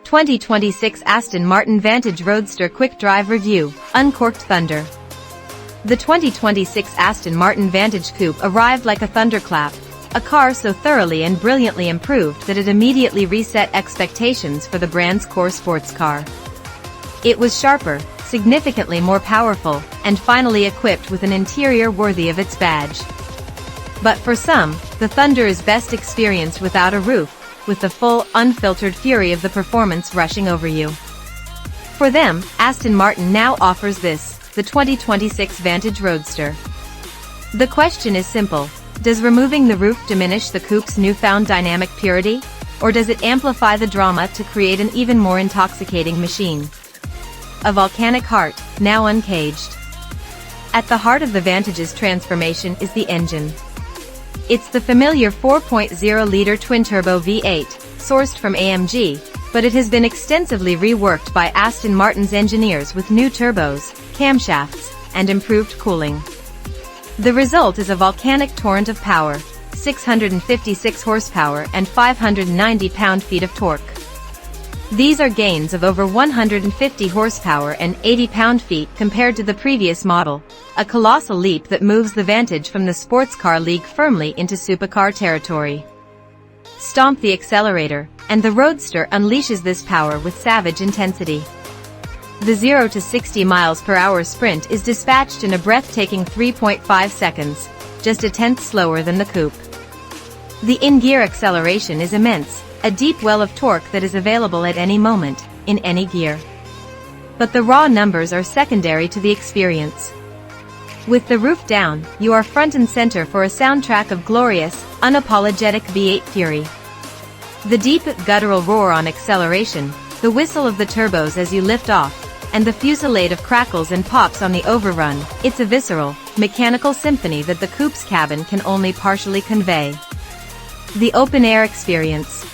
(2026) Aston Martin Vantage Roadster Quick Drive Review, Uncorked Thunder. The 2026 Aston Martin Vantage Coupe arrived like a thunderclap, a car so thoroughly and brilliantly improved that it immediately reset expectations for the brand's core sports car. It was sharper, significantly more powerful, and finally equipped with an interior worthy of its badge. But for some, the thunder is best experienced without a roof, with the full, unfiltered fury of the performance rushing over you. For them, Aston Martin now offers this, the 2026 Vantage Roadster. The question is simple: does removing the roof diminish the coupe's newfound dynamic purity, or does it amplify the drama to create an even more intoxicating machine? A volcanic heart, now uncaged. At the heart of the Vantage's transformation is the engine. It's the familiar 4.0-liter twin-turbo V8, sourced from AMG, but it has been extensively reworked by Aston Martin's engineers with new turbos, camshafts, and improved cooling. The result is a volcanic torrent of power, 656 horsepower and 590 pound-feet of torque. These are gains of over 150 horsepower and 80 pound-feet compared to the previous model, a colossal leap that moves the Vantage from the sports car league firmly into supercar territory. Stomp the accelerator, and the Roadster unleashes this power with savage intensity. The 0 to 60 miles per hour sprint is dispatched in a breathtaking 3.5 seconds, just a tenth slower than the coupe. The in-gear acceleration is immense, a deep well of torque that is available at any moment, in any gear. But the raw numbers are secondary to the experience. With the roof down, you are front and center for a soundtrack of glorious, unapologetic V8 fury. The deep, guttural roar on acceleration, the whistle of the turbos as you lift off, and the fusillade of crackles and pops on the overrun, it's a visceral, mechanical symphony that the coupe's cabin can only partially convey. The open-air experience.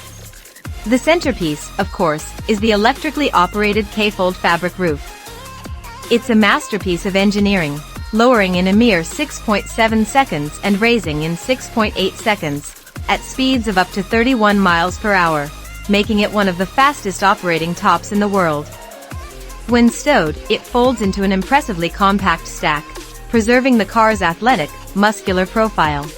The centerpiece, of course, is the electrically operated K-fold fabric roof. It's a masterpiece of engineering, lowering in a mere 6.7 seconds and raising in 6.8 seconds, at speeds of up to 31 miles per hour, making it one of the fastest operating tops in the world. When stowed, it folds into an impressively compact stack, preserving the car's athletic, muscular profile.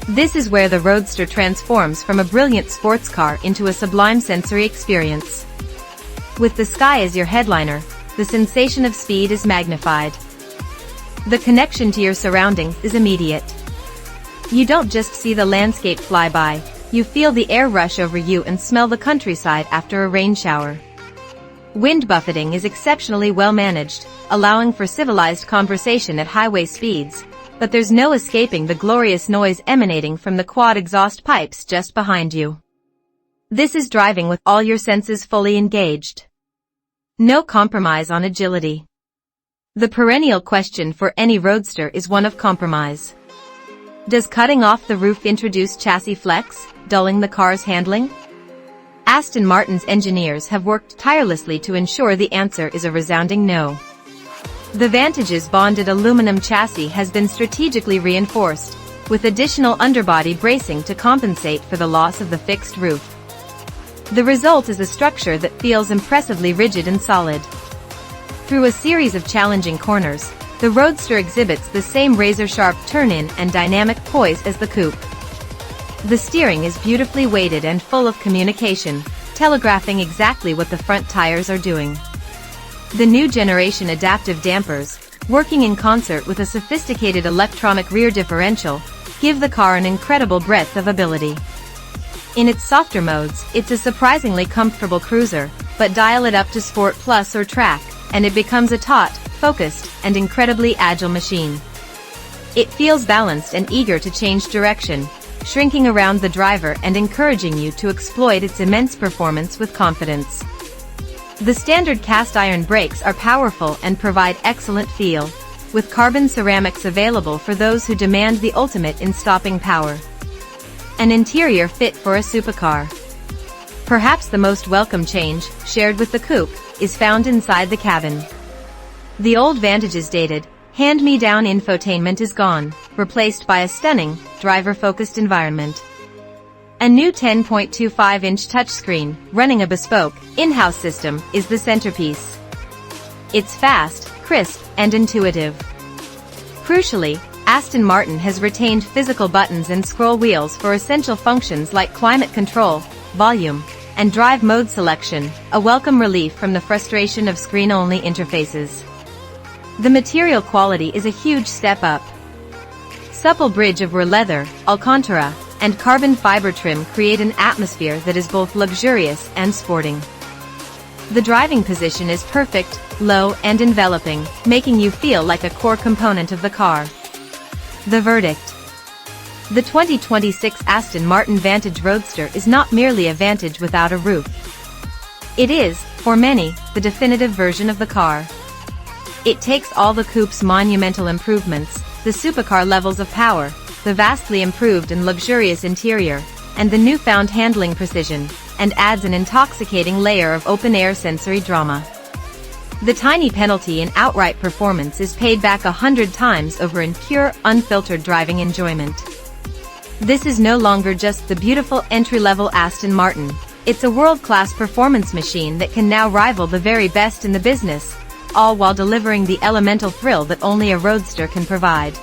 This is where the Roadster transforms from a brilliant sports car into a sublime sensory experience. With the sky as your headliner, the sensation of speed is magnified. The connection to your surroundings is immediate. You don't just see the landscape fly by, you feel the air rush over you and smell the countryside after a rain shower. Wind buffeting is exceptionally well managed, allowing for civilized conversation at highway speeds, but there's no escaping the glorious noise emanating from the quad exhaust pipes just behind you. This is driving with all your senses fully engaged. No compromise on agility. The perennial question for any Roadster is one of compromise. Does cutting off the roof introduce chassis flex, dulling the car's handling? Aston Martin's engineers have worked tirelessly to ensure the answer is a resounding no. The Vantage's bonded aluminum chassis has been strategically reinforced, with additional underbody bracing to compensate for the loss of the fixed roof. The result is a structure that feels impressively rigid and solid. Through a series of challenging corners, the Roadster exhibits the same razor-sharp turn-in and dynamic poise as the coupe. The steering is beautifully weighted and full of communication, telegraphing exactly what the front tires are doing. The new generation adaptive dampers, working in concert with a sophisticated electronic rear differential, give the car an incredible breadth of ability. In its softer modes, it's a surprisingly comfortable cruiser, but dial it up to Sport Plus or Track, and it becomes a taut, focused, and incredibly agile machine. It feels balanced and eager to change direction, shrinking around the driver and encouraging you to exploit its immense performance with confidence. The standard cast-iron brakes are powerful and provide excellent feel, with carbon ceramics available for those who demand the ultimate in stopping power. An interior fit for a supercar. Perhaps the most welcome change, shared with the coupe, is found inside the cabin. The old Vantage is dated, Hand-me-down infotainment is gone, replaced by a stunning, driver-focused environment. A new 10.25-inch touchscreen, running a bespoke, in-house system, is the centerpiece. It's fast, crisp, and intuitive. Crucially, Aston Martin has retained physical buttons and scroll wheels for essential functions like climate control, volume, and drive mode selection, a welcome relief from the frustration of screen-only interfaces. The material quality is a huge step up. Supple bridge of leather, Alcantara, and carbon fiber trim create an atmosphere that is both luxurious and sporting. The driving position is perfect, low and enveloping, making you feel like a core component of the car. The verdict. The 2026 Aston Martin Vantage Roadster is not merely a Vantage without a roof. It is, for many, the definitive version of the car. It takes all the coupe's monumental improvements, the supercar levels of power, the vastly improved and luxurious interior, and the newfound handling precision, and adds an intoxicating layer of open-air sensory drama. The tiny penalty in outright performance is paid back 100 times over in pure, unfiltered driving enjoyment. This is no longer just the beautiful entry-level Aston Martin, it's a world-class performance machine that can now rival the very best in the business, all while delivering the elemental thrill that only a roadster can provide.